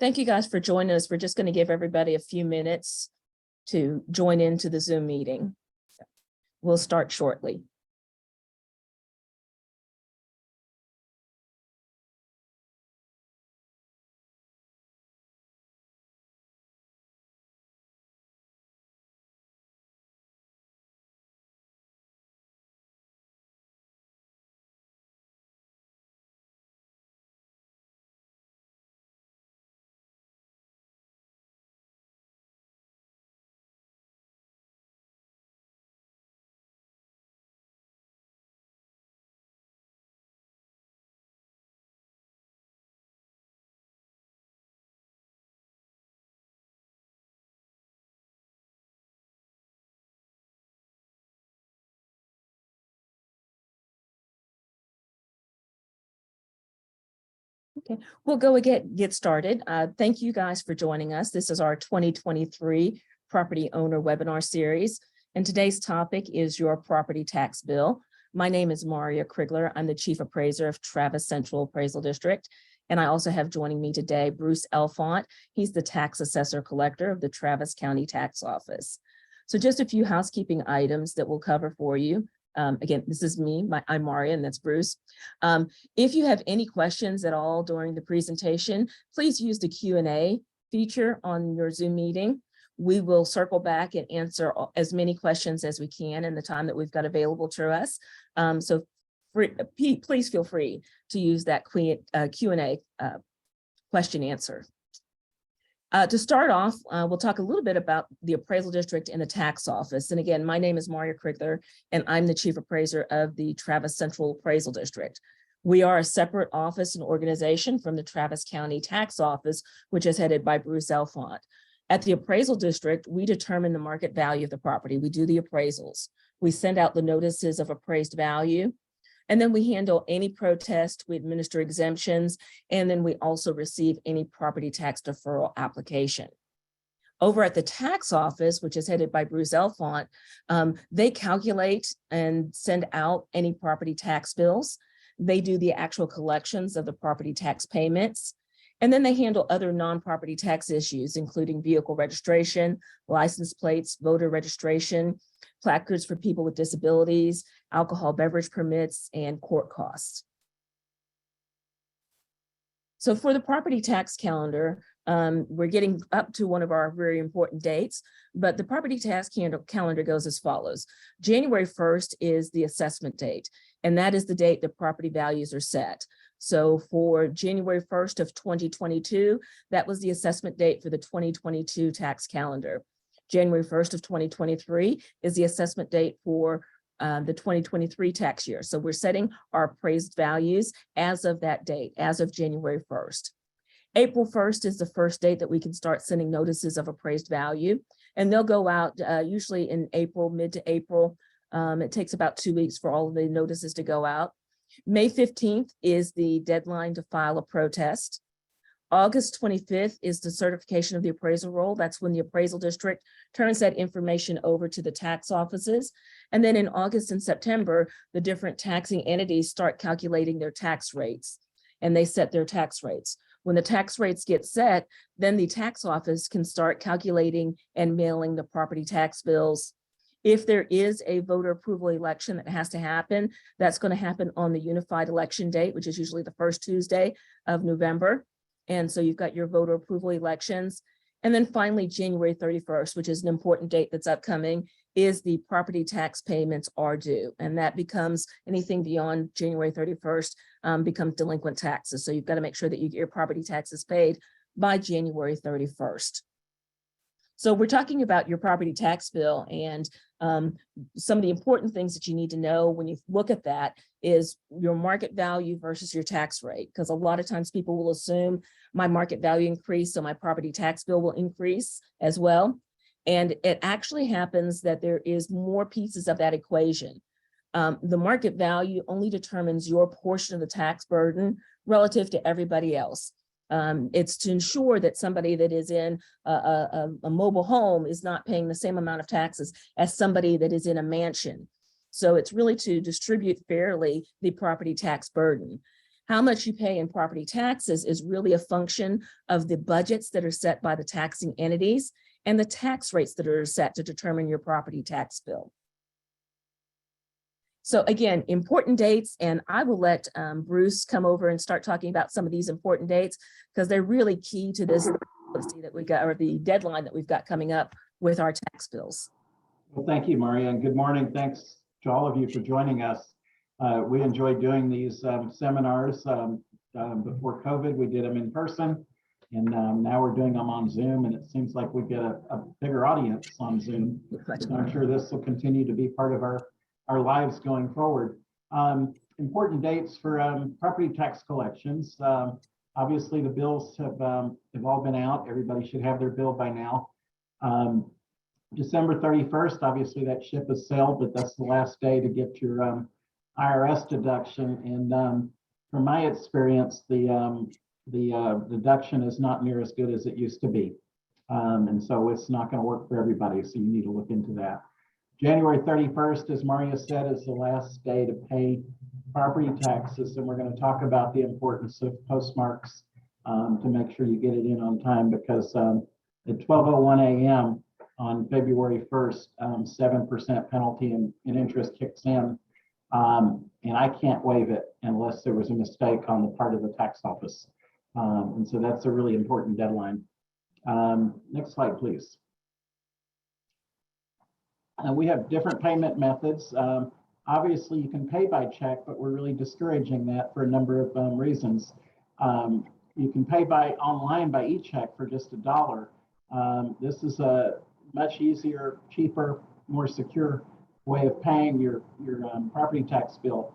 Thank you guys for joining us. We're just going to give everybody a few minutes to join into the Zoom meeting. We'll start shortly. Okay, we'll go get started. Thank you guys for joining us. This is our 2023 Property Owner Webinar Series, and today's topic is your property tax bill. My name is Marya Crigler. I'm the Chief Appraiser of Travis Central Appraisal District, and I also have joining me today Bruce Elfant. He's the Tax Assessor Collector of the Travis County Tax Office. So just a few housekeeping items that we'll cover for you. Again, this is me, I'm Marya, and that's Bruce. If you have any questions at all during the presentation, please use the Q&A feature on your Zoom meeting. We will circle back and answer as many questions as we can in the time that we've got available to us. So please feel free to use that Q&A question answer. To start off, we'll talk a little bit about the appraisal district and the tax office. And again, my name is Marya Crigler, and I'm the Chief Appraiser of the Travis Central Appraisal District. We are a separate office and organization from the Travis County Tax Office, which is headed by Bruce Elfant. At the appraisal district, we determine the market value of the property. We do the appraisals. We send out the notices of appraised value. And then we handle any protest, we administer exemptions, and then we also receive any property tax deferral application. Over at the tax office, which is headed by Bruce Elfant, they calculate and send out any property tax bills. They do the actual collections of the property tax payments. And then they handle other non-property tax issues, including vehicle registration, license plates, voter registration, placards for people with disabilities, alcohol beverage permits, and court costs. So for the property tax calendar, we're getting up to one of our very important dates, but the property tax calendar goes as follows. January 1st is the assessment date, and that is the date that property values are set. So for January 1st of 2022, that was the assessment date for the 2022 tax calendar. January 1st of 2023 is the assessment date for the 2023 tax year. So we're setting our appraised values as of that date, as of January 1st. April 1st is the first date that we can start sending notices of appraised value, and they'll go out usually in April, mid to April. It takes about 2 weeks for all of the notices to go out. May 15th is the deadline to file a protest. August 25th is the certification of the appraisal roll. That's when the appraisal district turns that information over to the tax offices. And then in August and September, the different taxing entities start calculating their tax rates, and they set their tax rates. When the tax rates get set, then the tax office can start calculating and mailing the property tax bills. If there is a voter approval election that has to happen, that's going to happen on the unified election date, which is usually the first Tuesday of November. And so you've got your voter approval elections. And then finally, January 31st, which is an important date that's upcoming, is the property tax payments are due. And that becomes anything beyond January 31st becomes delinquent taxes. So you've got to make sure that you get your property taxes paid by January 31st. So we're talking about your property tax bill, and some of the important things that you need to know when you look at that is your market value versus your tax rate, because a lot of times people will assume my market value increased, so my property tax bill will increase as well. And it actually happens that there is more pieces of that equation. The market value only determines your portion of the tax burden relative to everybody else. It's to ensure that somebody that is in a mobile home is not paying the same amount of taxes as somebody that is in a mansion. So it's really to distribute fairly the property tax burden. How much you pay in property taxes is really a function of the budgets that are set by the taxing entities and the tax rates that are set to determine your property tax bill. So again, important dates, and I will let Bruce come over and start talking about some of these important dates because they're really key to this policy that we got, or the deadline that we've got coming up with our tax bills. Well, thank you, Marya, and good morning. Thanks to all of you for joining us. We enjoy doing these seminars. Before COVID, we did them in person, and now we're doing them on Zoom, and it seems like we get a bigger audience on Zoom. So I'm sure this will continue to be part of our lives going forward. Important dates for property tax collections. Obviously, the bills have all been out. Everybody should have their bill by now. December 31st, obviously that ship has sailed, but that's the last day to get your IRS deduction. And from my experience, the deduction is not near as good as it used to be. And so it's not going to work for everybody. So you need to look into that. January 31st, as Marya said, is the last day to pay property taxes. And we're going to talk about the importance of postmarks to make sure you get it in on time, because at 12:01 a.m. on February 1st, 7% penalty and interest kicks in. And I can't waive it unless there was a mistake on the part of the tax office. And so that's a really important deadline. Next slide, please. We have different payment methods. Obviously, you can pay by check, but we're really discouraging that for a number of reasons. You can pay online by e-check for just $1. This is a much easier, cheaper, more secure way of paying your property tax bill.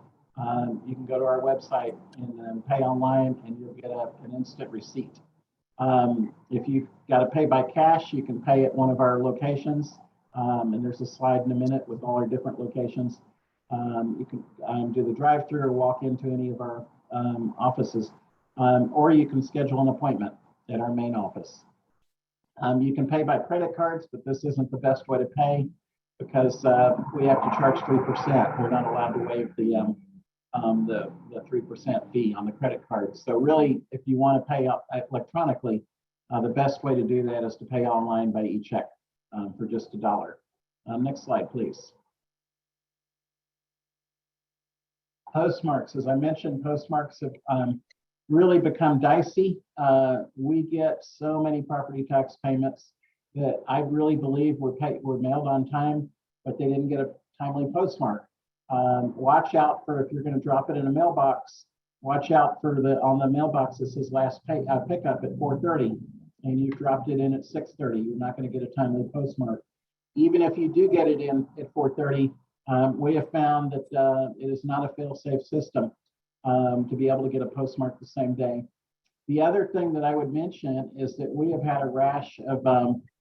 You can go to our website and pay online, and you'll get an instant receipt. If you've got to pay by cash, you can pay at one of our locations. And there's a slide in a minute with all our different locations. You can do the drive-through or walk into any of our offices, or you can schedule an appointment at our main office. You can pay by credit cards, but this isn't the best way to pay because we have to charge 3%. We're not allowed to waive the 3% fee on the credit card. So really, if you want to pay electronically, the best way to do that is to pay online by e-check for just $1. Next slide, please. Postmarks, as I mentioned, postmarks have really become dicey. We get so many property tax payments that I really believe were mailed on time, but they didn't get a timely postmark. Watch out for, if you're going to drop it in a mailbox, watch out for on the mailbox that says last pickup at 4:30, and you dropped it in at 6:30. You're not going to get a timely postmark. Even if you do get it in at 4:30, we have found that it is not a fail-safe system to be able to get a postmark the same day. The other thing that I would mention is that we have had a rash of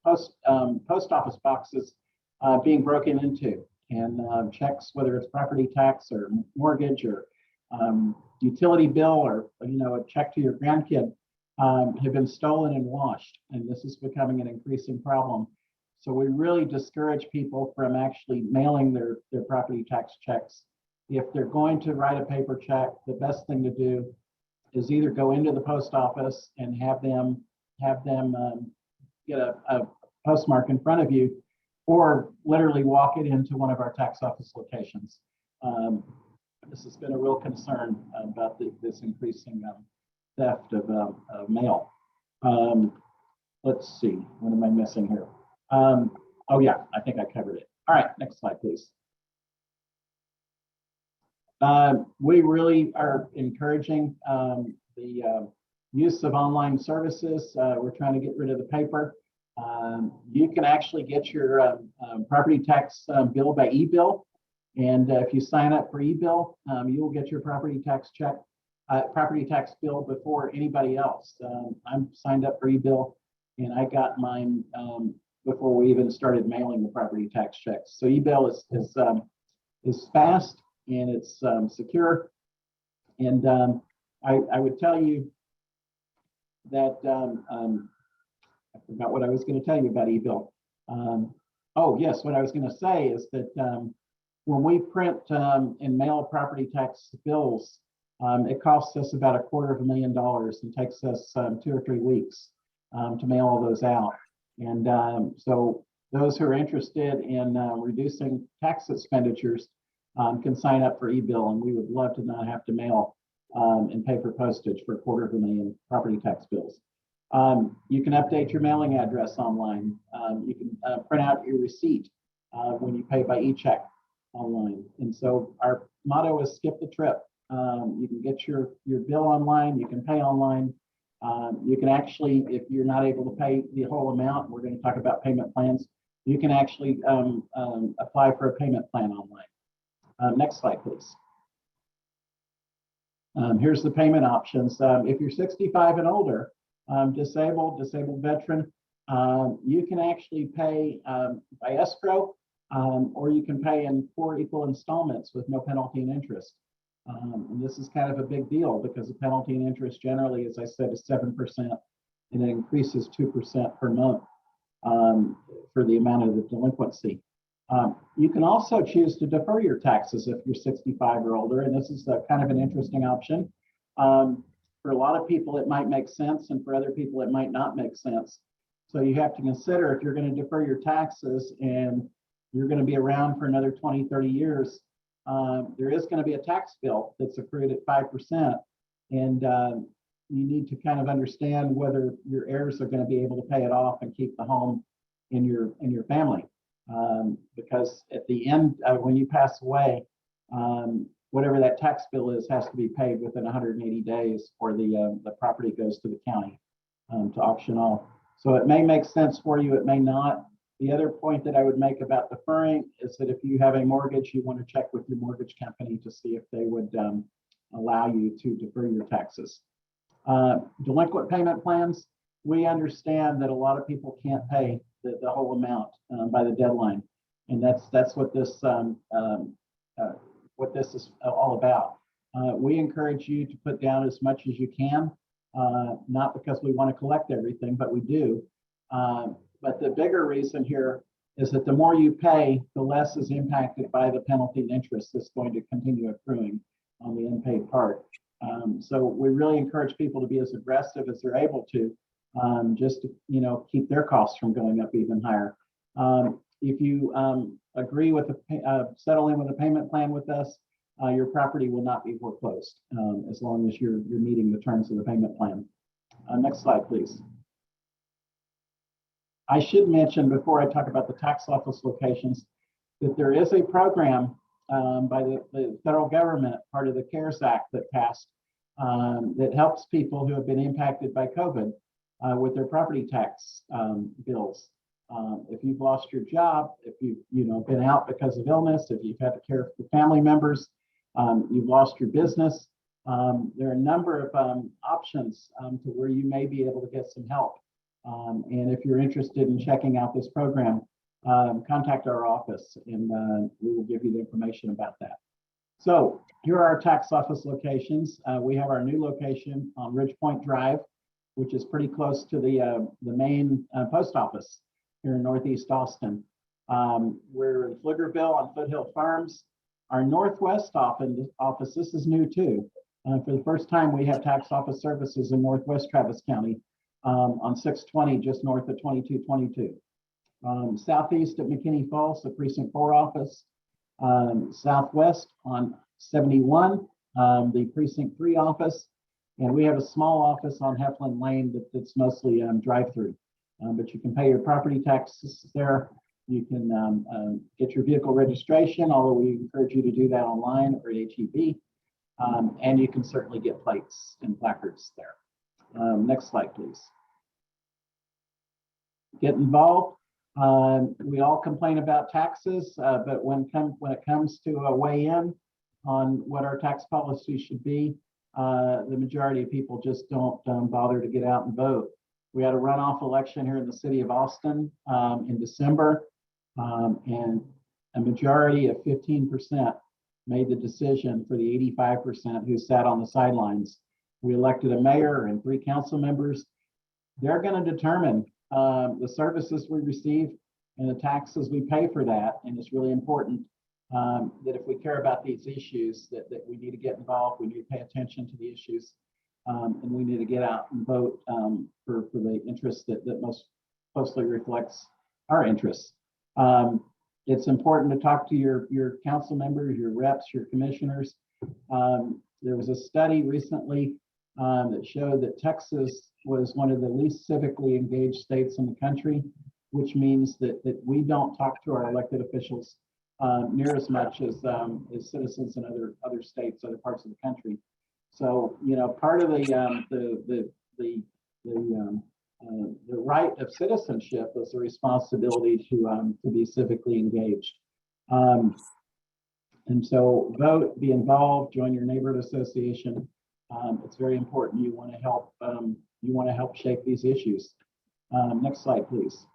post office boxes being broken into, and checks, whether it's property tax or mortgage or utility bill or a check to your grandkid, have been stolen and washed, and this is becoming an increasing problem. So we really discourage people from actually mailing their property tax checks. If they're going to write a paper check, the best thing to do is either go into the post office and have them get a postmark in front of you, or literally walk it into one of our tax office locations. This has been a real concern about this increasing theft of mail. Let's see, what am I missing here? Oh yeah, I think I covered it. All right, next slide, please. We really are encouraging the use of online services. We're trying to get rid of the paper. You can actually get your property tax bill by e-bill. And if you sign up for e-bill, you will get your property tax bill before anybody else. I'm signed up for e-bill, and I got mine before we even started mailing the property tax checks. So e-bill is fast, and it's secure. And I would tell you that I forgot what I was going to tell you about e-bill. Oh yes, what I was going to say is that when we print and mail property tax bills, It costs us about $250,000 and takes us 2 or 3 weeks to mail all those out. And so those who are interested in reducing tax expenditures can sign up for e-bill, and we would love to not have to mail and pay for postage for $250,000 property tax bills. You can update your mailing address online. You can print out your receipt when you pay by e-check online. And so our motto is skip the trip. You can get your bill online, you can pay online. You can actually, if you're not able to pay the whole amount, we're going to talk about payment plans, you can actually apply for a payment plan online. Next slide, please. Here's the payment options. If you're 65 and older, disabled veteran, you can actually pay by escrow, or you can pay in 4 equal installments with no penalty and interest. And this is kind of a big deal because the penalty and interest generally, as I said, is 7%, and it increases 2% per month for the amount of the delinquency. You can also choose to defer your taxes if you're 65 or older, and this is kind of an interesting option. For a lot of people, it might make sense, and for other people, it might not make sense. So you have to consider if you're going to defer your taxes and you're going to be around for another 20, 30 years, there is going to be a tax bill that's accrued at 5%, and you need to kind of understand whether your heirs are going to be able to pay it off and keep the home in your family. Because at the end, when you pass away, whatever that tax bill is has to be paid within 180 days, or the property goes to the county to auction off. So it may make sense for you, it may not. The other point that I would make about deferring is that if you have a mortgage, you want to check with your mortgage company to see if they would allow you to defer your taxes. Delinquent payment plans, we understand that a lot of people can't pay the whole amount by the deadline, and that's what this is all about. We encourage you to put down as much as you can, not because we want to collect everything, but we do. But the bigger reason here is that the more you pay, the less is impacted by the penalty and interest that's going to continue accruing on the unpaid part. So we really encourage people to be as aggressive as they're able to, just to keep their costs from going up even higher. If you agree with settling with a payment plan with us, your property will not be foreclosed as long as you're meeting the terms of the payment plan. Next slide, please. I should mention before I talk about the tax office locations that there is a program by the federal government, part of the CARES Act that passed, that helps people who have been impacted by COVID with their property tax bills. If you've lost your job, if you've been out because of illness, if you've had to care for family members, you've lost your business, there are a number of options to where you may be able to get some help. And if you're interested in checking out this program, contact our office and we will give you the information about that. So here are our tax office locations. We have our new location on Ridge Point Drive, which is pretty close to the main post office here in Northeast Austin. We're in Pflugerville on Foothill Farms. Our Northwest office, this is new too. For the first time, we have tax office services in Northwest Travis County on 620, just north of 2222. Southeast at McKinney Falls, the Precinct 4 office. Southwest on 71, the Precinct 3 office. And we have a small office on Heflin Lane that's mostly drive-through. But you can pay your property taxes there. You can get your vehicle registration, although we encourage you to do that online or at HEB. And you can certainly get plates and placards there. Next slide, please. Get involved. We all complain about taxes, but when it comes to a weigh-in on what our tax policy should be, the majority of people just don't bother to get out and vote. We had a runoff election here in the city of Austin in December, and a majority of 15% made the decision for the 85% who sat on the sidelines. We elected a mayor and 3 council members. They're going to determine the services we receive and the taxes we pay for that. And it's really important that if we care about these issues, that we need to get involved, we need to pay attention to the issues, and we need to get out and vote for the interest that most closely reflects our interests. It's important to talk to your council members, your reps, your commissioners. There was a study recently that showed that Texas was one of the least civically engaged states in the country, which means that we don't talk to our elected officials near as much as citizens in other states, other parts of the country. So, you know, part of the right of citizenship is the responsibility to be civically engaged. And so vote, be involved, join your neighborhood association. It's very important. You want to help. You want to help shape these issues. Next slide, please.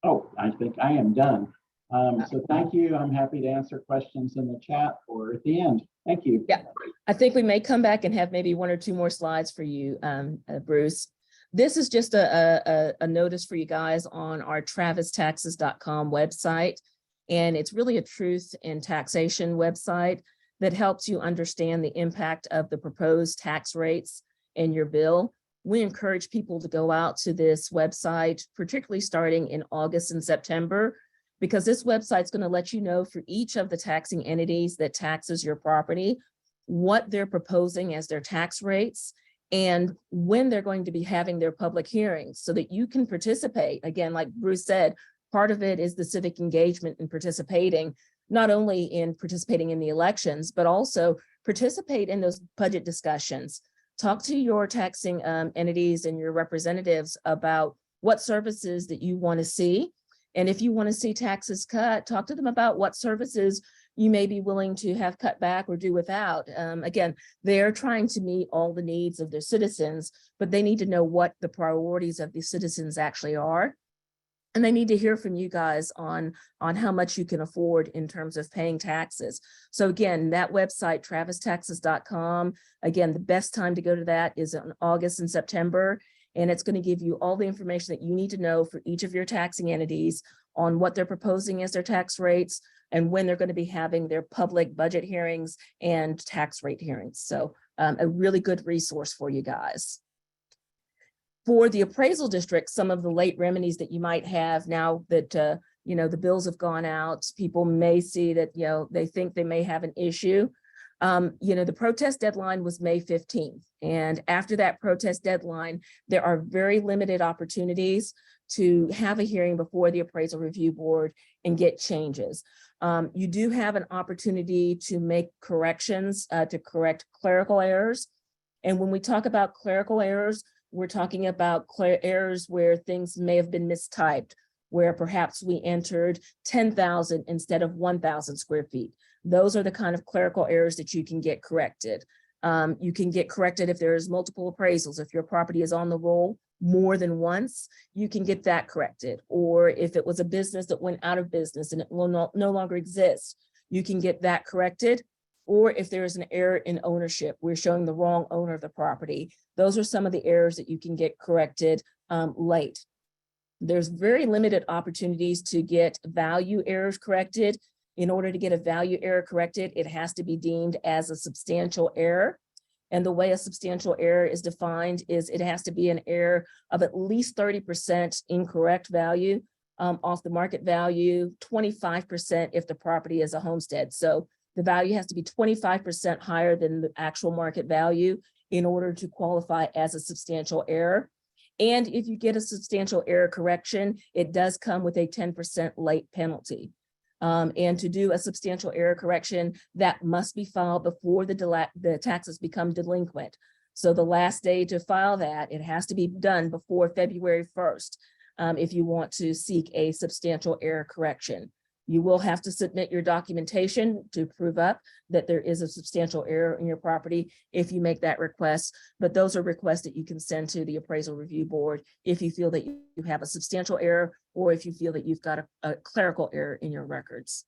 Oh, I think I am done. So thank you. I'm happy to answer questions in the chat or at the end. Thank you. Yeah, I think we may come back and have maybe 1 or 2 more slides for you, Bruce. This is just a notice for you guys on our travistaxes.com website. And it's really a truth in taxation website that helps you understand the impact of the proposed tax rates in your bill. We encourage people to go out to this website, particularly starting in August and September, because this website's going to let you know for each of the taxing entities that taxes your property, what they're proposing as their tax rates, and when they're going to be having their public hearings so that you can participate. Again, like Bruce said, part of it is the civic engagement and participating, not only in participating in the elections, but also participate in those budget discussions. Talk to your taxing entities and your representatives about what services that you want to see. And if you want to see taxes cut, talk to them about what services you may be willing to have cut back or do without. Again, they're trying to meet all the needs of their citizens, but they need to know what the priorities of the citizens actually are. And they need to hear from you guys on how much you can afford in terms of paying taxes. So again, that website, travistaxes.com, again, the best time to go to that is in August and September. And it's going to give you all the information that you need to know for each of your taxing entities on what they're proposing as their tax rates and when they're going to be having their public budget hearings and tax rate hearings. So a really good resource for you guys. For the appraisal district, some of the late remedies that you might have now that, you know, the bills have gone out, people may see that, you know, they think they may have an issue. You know, the protest deadline was May 15th. And after that protest deadline, there are very limited opportunities to have a hearing before the appraisal review board and get changes. You do have an opportunity to make corrections, to correct clerical errors. And when we talk about clerical errors, we're talking about errors where things may have been mistyped, where perhaps we entered 10,000 instead of 1,000 square feet. Those are the kind of clerical errors that you can get corrected. You can get corrected if there's multiple appraisals. If your property is on the roll more than once, you can get that corrected. Or if it was a business that went out of business and it will no longer exist, you can get that corrected. Or if there is an error in ownership, we're showing the wrong owner of the property. Those are some of the errors that you can get corrected late. There's very limited opportunities to get value errors corrected. In order to get a value error corrected, it has to be deemed as a substantial error. And the way a substantial error is defined is it has to be an error of at least 30% incorrect value off the market value, 25% if the property is a homestead. So the value has to be 25% higher than the actual market value in order to qualify as a substantial error. And if you get a substantial error correction, it does come with a 10% late penalty. And to do a substantial error correction, that must be filed before the taxes become delinquent. So the last day to file that, it has to be done before February 1st if you want to seek a substantial error correction. You will have to submit your documentation to prove up that there is a substantial error in your property if you make that request. But those are requests that you can send to the appraisal review board if you feel that you have a substantial error or if you feel that you've got a clerical error in your records.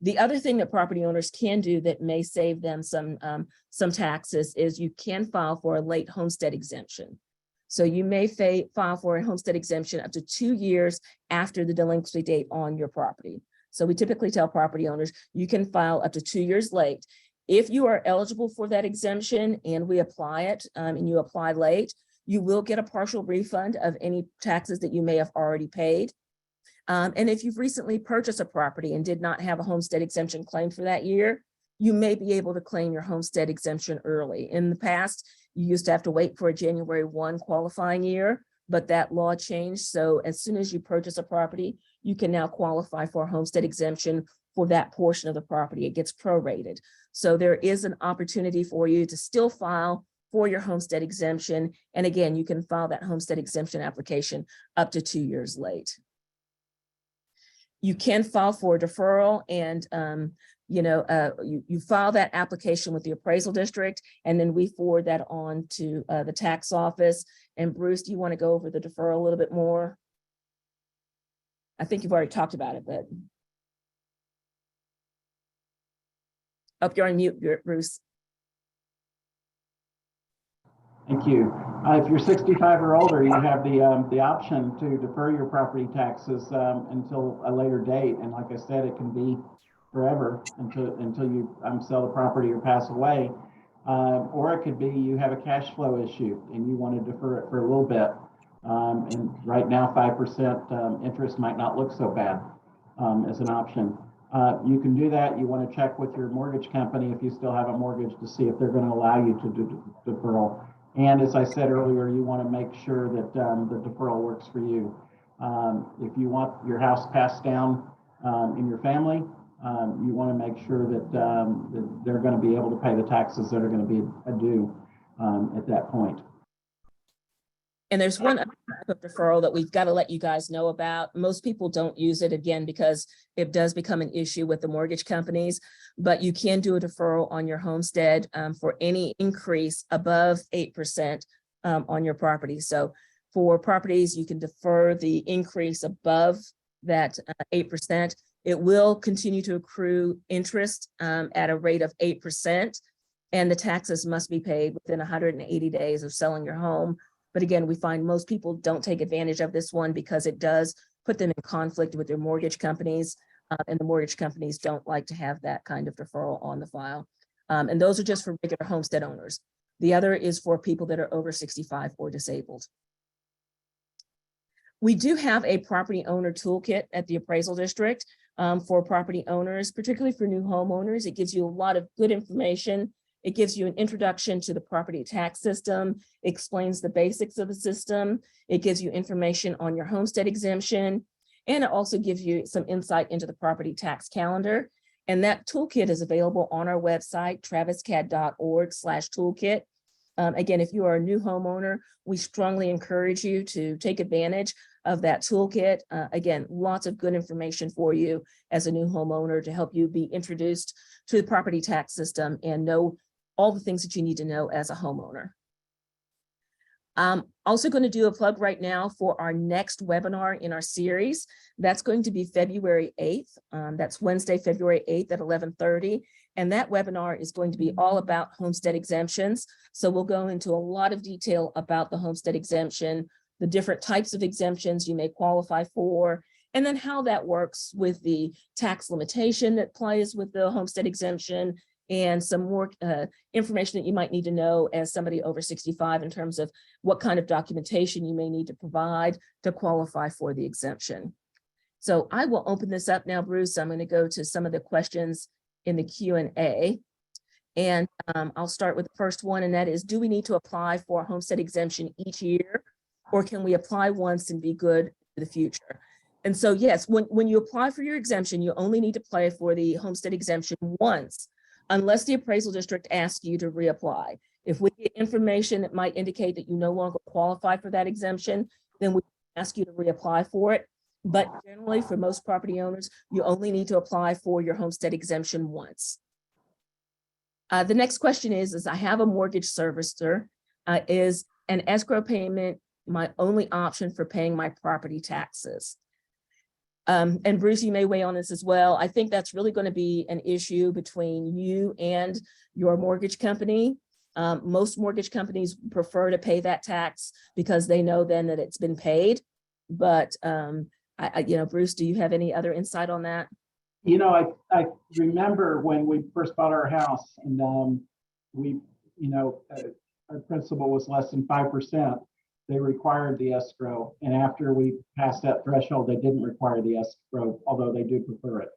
The other thing that property owners can do that may save them some taxes is you can file for a late homestead exemption. So you may file for a homestead exemption up to 2 years after the delinquency date on your property. So we typically tell property owners, you can file up to 2 years late. If you are eligible for that exemption and we apply it and you apply late, you will get a partial refund of any taxes that you may have already paid. And if you've recently purchased a property and did not have a homestead exemption claim for that year, you may be able to claim your homestead exemption early. In the past, you used to have to wait for a January 1 qualifying year, but that law changed. So as soon as you purchase a property, you can now qualify for a homestead exemption for that portion of the property. It gets prorated. So there is an opportunity for you to still file for your homestead exemption. And again, you can file that homestead exemption application up to 2 years late. You can file for a deferral, and you file that application with the appraisal district, and then we forward that on to the tax office. And Bruce, do you want to go over the deferral a little bit more? I think you've already talked about it, but. Up, you're on mute, Bruce. Thank you. If you're 65 or older, you have the option to defer your property taxes until a later date. And like I said, it can be forever until you sell the property or pass away. Or it could be you have a cash flow issue and you want to defer it for a little bit. And right now, 5% interest might not look so bad as an option. You can do that. You want to check with your mortgage company if you still have a mortgage to see if they're going to allow you to do deferral. And as I said earlier, you want to make sure that the deferral works for you. If you want your house passed down in your family, you want to make sure that they're going to be able to pay the taxes that are going to be due at that point. And there's one other type of deferral that we've got to let you guys know about. Most people don't use it, again, because it does become an issue with the mortgage companies, but you can do a deferral on your homestead for any increase above 8% on your property. So for properties, you can defer the increase above that 8%. It will continue to accrue interest at a rate of 8%, and the taxes must be paid within 180 days of selling your home. But again, we find most people don't take advantage of this one because it does put them in conflict with their mortgage companies, and the mortgage companies don't like to have that kind of deferral on the file. And those are just for regular homestead owners. The other is for people that are over 65 or disabled. We do have a property owner toolkit at the appraisal district for property owners, particularly for new homeowners. It gives you a lot of good information. It gives you an introduction to the property tax system, explains the basics of the system. It gives you information on your homestead exemption, and it also gives you some insight into the property tax calendar. And that toolkit is available on our website, traviscad.org/toolkit. Again, if you are a new homeowner, we strongly encourage you to take advantage of that toolkit. Again, lots of good information for you as a new homeowner to help you be introduced to the property tax system and know all the things that you need to know as a homeowner. I'm also going to do a plug right now for our next webinar in our series. That's going to be February 8th. That's Wednesday, February 8th at 11:30. And that webinar is going to be all about homestead exemptions. So we'll go into a lot of detail about the homestead exemption, the different types of exemptions you may qualify for, and then how that works with the tax limitation that plays with the homestead exemption, and some more information that you might need to know as somebody over 65 in terms of what kind of documentation you may need to provide to qualify for the exemption. So I will open this up now, Bruce. I'm going to go to some of the questions in the Q&A. And I'll start with the first one, and that is, do we need to apply for a homestead exemption each year, or can we apply once and be good for the future? And so, yes, when you apply for your exemption, you only need to apply for the homestead exemption once, unless the appraisal district asks you to reapply. If we get information that might indicate that you no longer qualify for that exemption, then we ask you to reapply for it. But generally, for most property owners, you only need to apply for your homestead exemption once. The next question is I have a mortgage servicer. Is an escrow payment my only option for paying my property taxes? And Bruce, you may weigh on this as well. I think that's really going to be an issue between you and your mortgage company. Most mortgage companies prefer to pay that tax because they know then that it's been paid. But Bruce, do you have any other insight on that? You know, I remember when we first bought our house and we, you know, our principal was less than 5%. They required the escrow. And after we passed that threshold, they didn't require the escrow, although they do prefer it.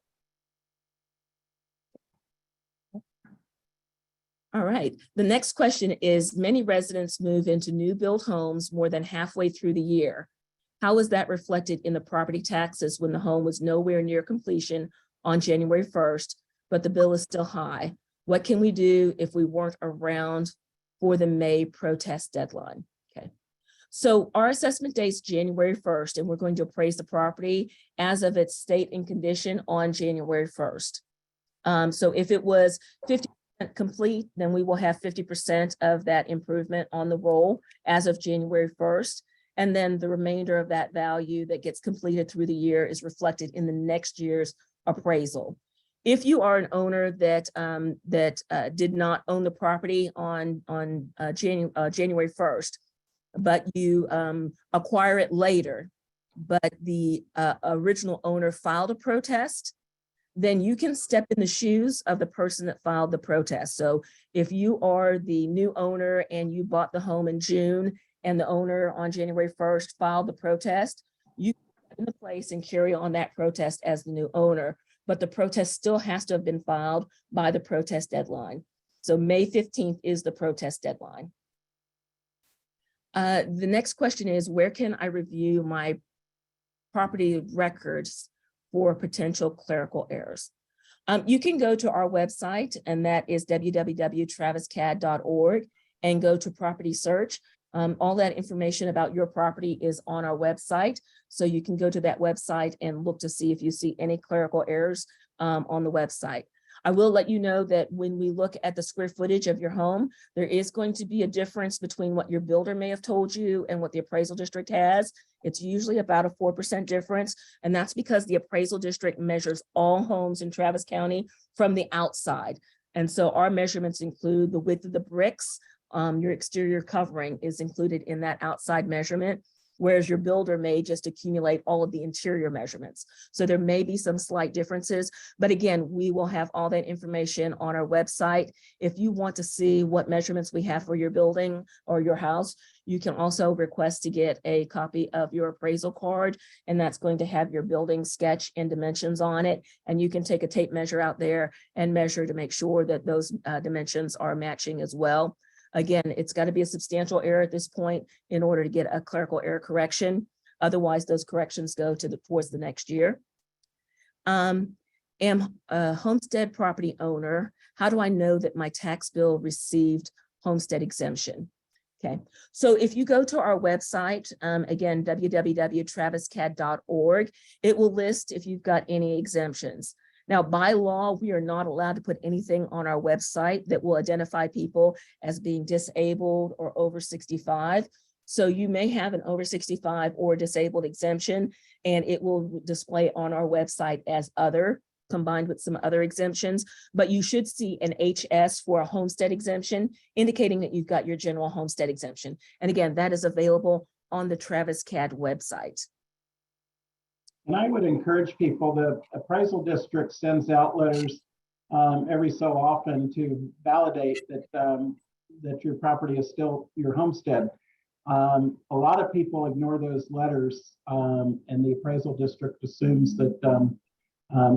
All right. The next question is, many residents move into new build homes more than halfway through the year. How is that reflected in the property taxes when the home was nowhere near completion on January 1st, but the bill is still high? What can we do if we weren't around for the May protest deadline? Okay. So our assessment date is January 1st, and we're going to appraise the property as of its state and condition on January 1st. So if it was 50% complete, then we will have 50% of that improvement on the roll as of January 1st. And then the remainder of that value that gets completed through the year is reflected in the next year's appraisal. If you are an owner that did not own the property on January 1st, but you acquire it later, but the original owner filed a protest, then you can step in the shoes of the person that filed the protest. So if you are the new owner and you bought the home in June and the owner on January 1st filed the protest, you can step in the place and carry on that protest as the new owner, but the protest still has to have been filed by the protest deadline. So May 15th is the protest deadline. The next question is, where can I review my property records for potential clerical errors? You can go to our website, and that is www.traviscad.org, and go to property search. All that information about your property is on our website. So you can go to that website and look to see if you see any clerical errors on the website. I will let you know that when we look at the square footage of your home, there is going to be a difference between what your builder may have told you and what the appraisal district has. It's usually about a 4% difference. And that's because the appraisal district measures all homes in Travis County from the outside. And so our measurements include the width of the bricks. Your exterior covering is included in that outside measurement, whereas your builder may just accumulate all of the interior measurements. So there may be some slight differences, but again, we will have all that information on our website. If you want to see what measurements we have for your building or your house, you can also request to get a copy of your appraisal card, and that's going to have your building sketch and dimensions on it. And you can take a tape measure out there and measure to make sure that those dimensions are matching as well. Again, it's got to be a substantial error at this point in order to get a clerical error correction. Otherwise, those corrections go to towards the next year. Am a homestead property owner. How do I know that my tax bill received homestead exemption? Okay, so if you go to our website, again, www.traviscad.org, it will list if you've got any exemptions. Now, by law, we are not allowed to put anything on our website that will identify people as being disabled or over 65. So you may have an over 65 or disabled exemption, and it will display on our website as other, combined with some other exemptions, but you should see an HS for a homestead exemption, indicating that you've got your general homestead exemption. And again, that is available on the Travis CAD website. And I would encourage people, the appraisal district sends out letters every so often to validate that that your property is still your homestead. A lot of people ignore those letters, and the appraisal district assumes that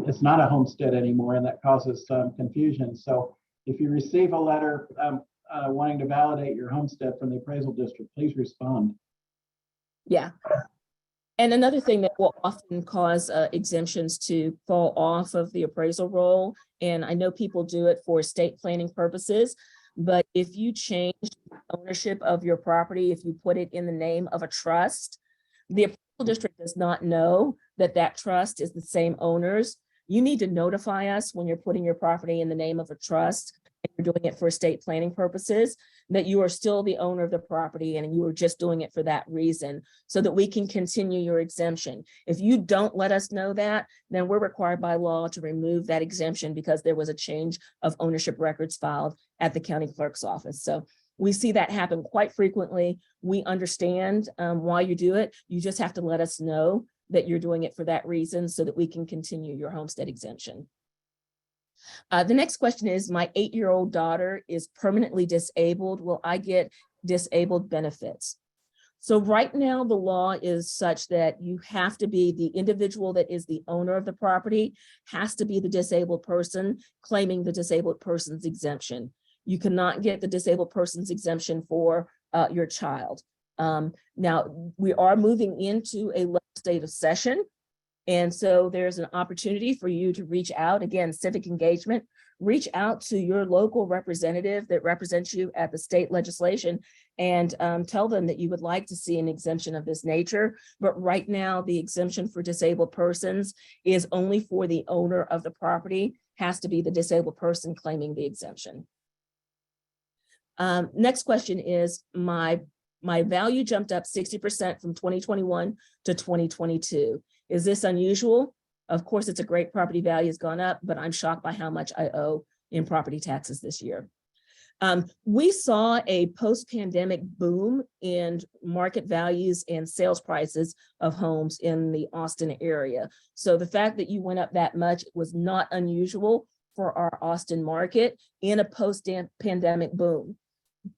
it's not a homestead anymore, and that causes some confusion. So if you receive a letter wanting to validate your homestead from the appraisal district, please respond. Yeah. And another thing that will often cause exemptions to fall off of the appraisal roll, and I know people do it for estate planning purposes, but if you change ownership of your property, if you put it in the name of a trust, the appraisal district does not know that that trust is the same owners. You need to notify us when you're putting your property in the name of a trust and you're doing it for estate planning purposes, that you are still the owner of the property and you are just doing it for that reason, so that we can continue your exemption. If you don't let us know that, then we're required by law to remove that exemption because there was a change of ownership records filed at the county clerk's office. So we see that happen quite frequently. We understand why you do it. You just have to let us know that you're doing it for that reason so that we can continue your homestead exemption. The next question is, my 8-year-old daughter is permanently disabled. Will I get disabled benefits? So right now, the law is such that you have to be the individual that is the owner of the property, has to be the disabled person claiming the disabled person's exemption. You cannot get the disabled person's exemption for your child. Now, we are moving into a legislative session. And so there's an opportunity for you to reach out, again, civic engagement, reach out to your local representative that represents you at the state legislation and tell them that you would like to see an exemption of this nature. But right now, the exemption for disabled persons is only for the owner of the property, has to be the disabled person claiming the exemption. Next question is, my value jumped up 60% from 2021 to 2022. Is this unusual? Of course, it's a great property value has gone up, but I'm shocked by how much I owe in property taxes this year. We saw a post-pandemic boom in market values and sales prices of homes in the Austin area. So the fact that you went up that much was not unusual for our Austin market in a post-pandemic boom.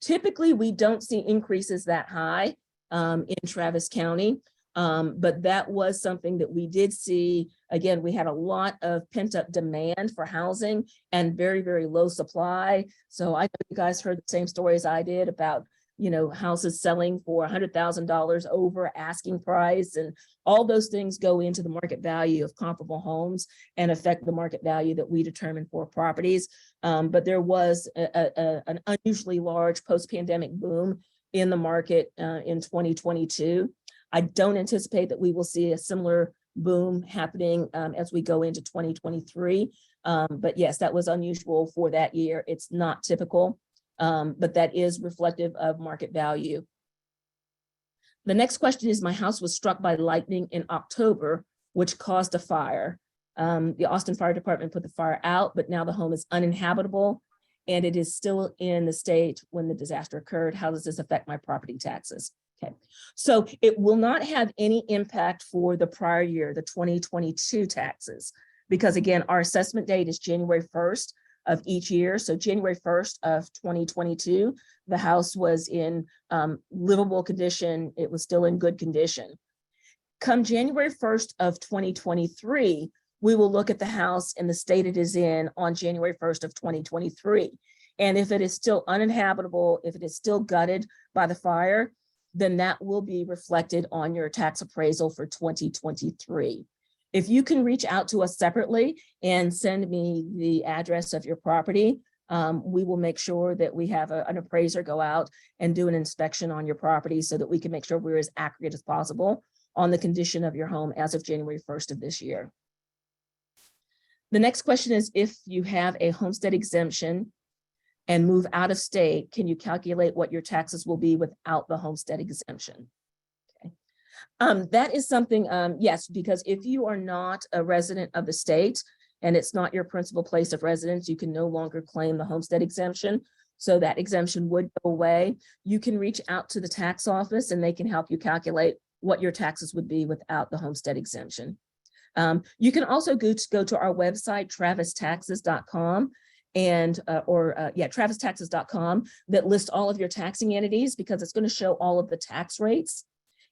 Typically, we don't see increases that high in Travis County. But that was something that we did see. Again, we had a lot of pent-up demand for housing and very, very low supply. So I know you guys heard the same stories I did about, houses selling for $100,000 over asking price, and all those things go into the market value of comparable homes and affect the market value that we determine for properties. But there was an unusually large post-pandemic boom in the market in 2022. I don't anticipate that we will see a similar boom happening as we go into 2023. But yes, that was unusual for that year. It's not typical, but that is reflective of market value. The next question is, my house was struck by lightning in October, which caused a fire. The Austin Fire Department put the fire out, but now the home is uninhabitable and it is still in the state when the disaster occurred. How does this affect my property taxes? Okay, so it will not have any impact for the prior year, the 2022 taxes, because again, our assessment date is January 1st of each year. So January 1st of 2022, the house was in livable condition. It was still in good condition. Come January 1st of 2023, we will look at the house in the state it is in on January 1st of 2023. And if it is still uninhabitable, if it is still gutted by the fire, then that will be reflected on your tax appraisal for 2023. If you can reach out to us separately and send me the address of your property, we will make sure that we have an appraiser go out and do an inspection on your property so that we can make sure we're as accurate as possible on the condition of your home as of January 1st of this year. The next question is, if you have a homestead exemption and move out of state, can you calculate what your taxes will be without the homestead exemption? Okay. That is something, yes, because if you are not a resident of the state and it's not your principal place of residence, you can no longer claim the homestead exemption. So that exemption would go away. You can reach out to the tax office and they can help you calculate what your taxes would be without the homestead exemption. You can also go to our website, travistaxes.com. travistaxes.com, that lists all of your taxing entities, because it's going to show all of the tax rates,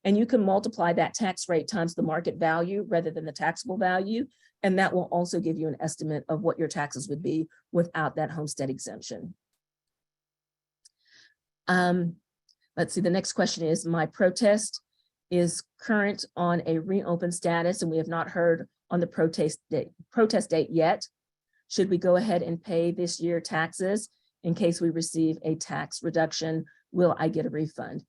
and you can multiply that tax rate times the market value rather than the taxable value, and that will also give you an estimate of what your taxes would be without that homestead exemption. Let's see, the next question is, my protest is current on a reopen status and we have not heard on the protest date yet. Should we go ahead and pay this year taxes in case we receive a tax reduction? Will I get a refund?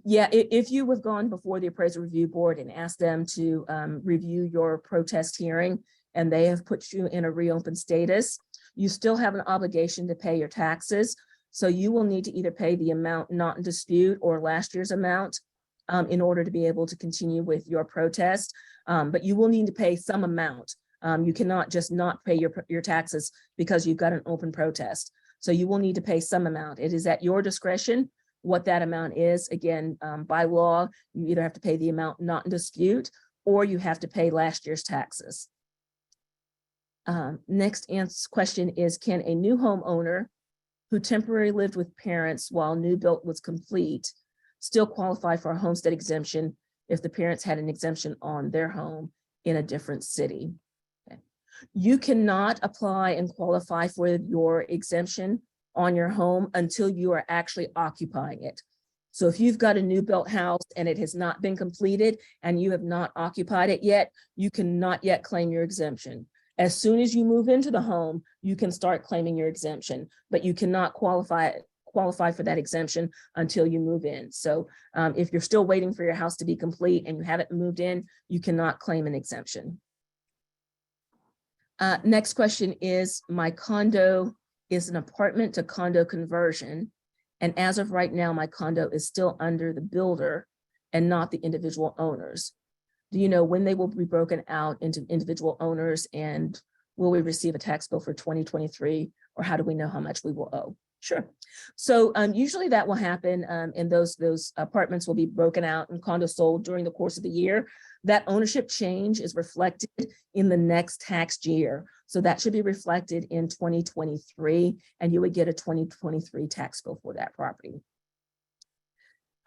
Yeah, if you have gone before the appraisal review board and asked them to review your protest hearing and they have put you in a reopen status, you still have an obligation to pay your taxes. So you will need to either pay the amount not in dispute or last year's amount in order to be able to continue with your protest. But you will need to pay some amount. You cannot just not pay your taxes because you've got an open protest. So you will need to pay some amount. It is at your discretion what that amount is. Again, by law, you either have to pay the amount not in dispute or you have to pay last year's taxes. Next question is, can a new homeowner who temporarily lived with parents while new build was complete still qualify for a homestead exemption if the parents had an exemption on their home in a different city? Okay. You cannot apply and qualify for your exemption on your home until you are actually occupying it. So if you've got a new built house and it has not been completed and you have not occupied it yet, you cannot yet claim your exemption. As soon as you move into the home, you can start claiming your exemption, but you cannot qualify for that exemption until you move in. So if you're still waiting for your house to be complete and you haven't moved in, you cannot claim an exemption. Next question is, my condo is an apartment to condo conversion. And as of right now, my condo is still under the builder and not the individual owners. Do you know when they will be broken out into individual owners, and will we receive a tax bill for 2023, or how do we know how much we will owe? Sure. So usually that will happen, and those apartments will be broken out and condos sold during the course of the year. That ownership change is reflected in the next tax year. So that should be reflected in 2023, and you would get a 2023 tax bill for that property.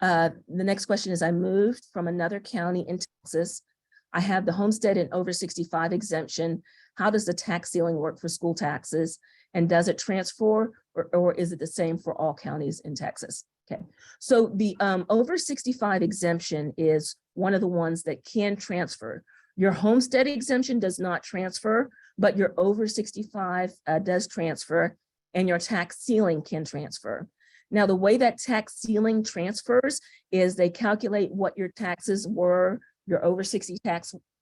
The next question is, I moved from another county in Texas. I have the homestead and over 65 exemption. How does the tax ceiling work for school taxes? And does it transfer, or is it the same for all counties in Texas? Okay, so the over 65 exemption is one of the ones that can transfer. Your homestead exemption does not transfer, but your over 65 does transfer, and your tax ceiling can transfer. Now, the way that tax ceiling transfers is they calculate what your taxes were, your over 60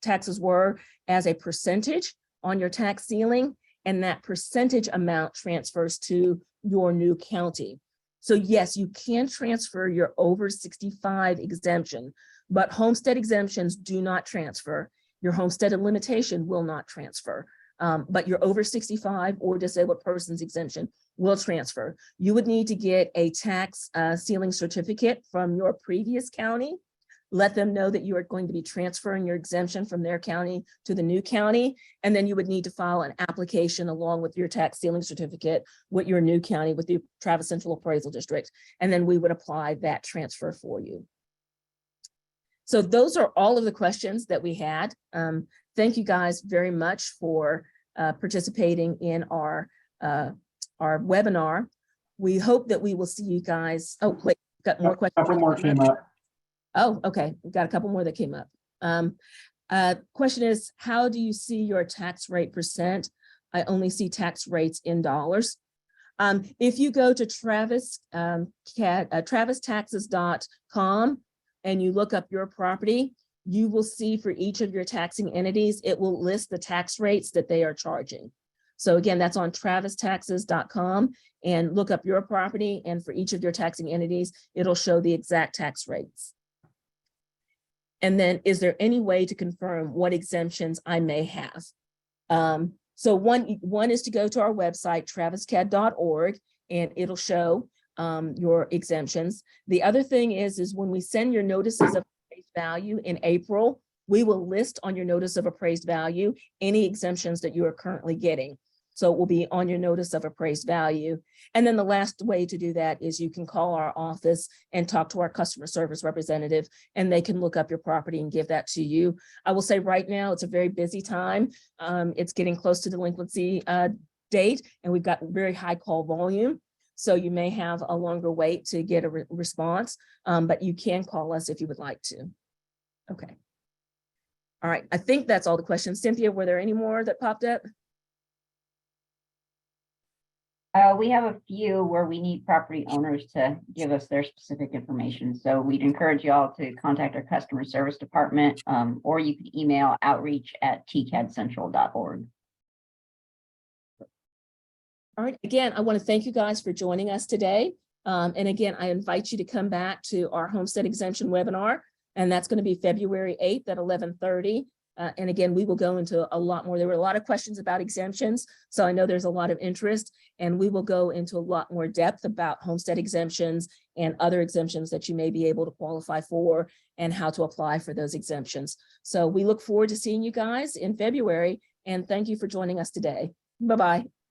taxes were, as a percentage on your tax ceiling, and that percentage amount transfers to your new county. So yes, you can transfer your over 65 exemption, but homestead exemptions do not transfer. Your homestead limitation will not transfer. But your over 65 or disabled persons exemption will transfer. You would need to get a tax ceiling certificate from your previous county. Let them know that you are going to be transferring your exemption from their county to the new county. And then you would need to file an application along with your tax ceiling certificate with your new county, with the Travis Central Appraisal District. And then we would apply that transfer for you. So those are all of the questions that we had. Thank you guys very much for participating in our webinar. We hope that we will see you guys. Oh, wait, got more questions. A couple more came up. Oh, okay. We've got a couple more that came up. Question is, how do you see your tax rate percent? I only see tax rates in dollars. If you go to travistaxes.com and you look up your property, you will see for each of your taxing entities, it will list the tax rates that they are charging. So again, that's on travistaxes.com, and look up your property, and for each of your taxing entities, it'll show the exact tax rates. And then, is there any way to confirm what exemptions I may have? So one is to go to our website, traviscad.org, and it'll show your exemptions. The other thing is when we send your notices of appraised value in April, we will list on your notice of appraised value any exemptions that you are currently getting. So it will be on your notice of appraised value. And then the last way to do that is you can call our office and talk to our customer service representative, and they can look up your property and give that to you. I will say right now, it's a very busy time. It's getting close to delinquency date, and we've got very high call volume. So you may have a longer wait to get a response, but you can call us if you would like to. Okay. All right, I think that's all the questions. Cynthia, were there any more that popped up? We have a few where we need property owners to give us their specific information. So we'd encourage you all to contact our customer service department, or you can email outreach@tcadcentral.org. All right, again, I want to thank you guys for joining us today. And again, I invite you to come back to our homestead exemption webinar, and that's going to be February 8th at 11:30. And again, we will go into a lot more. There were a lot of questions about exemptions. So I know there's a lot of interest, and we will go into a lot more depth about homestead exemptions and other exemptions that you may be able to qualify for and how to apply for those exemptions. So we look forward to seeing you guys in February, and thank you for joining us today. Bye-bye.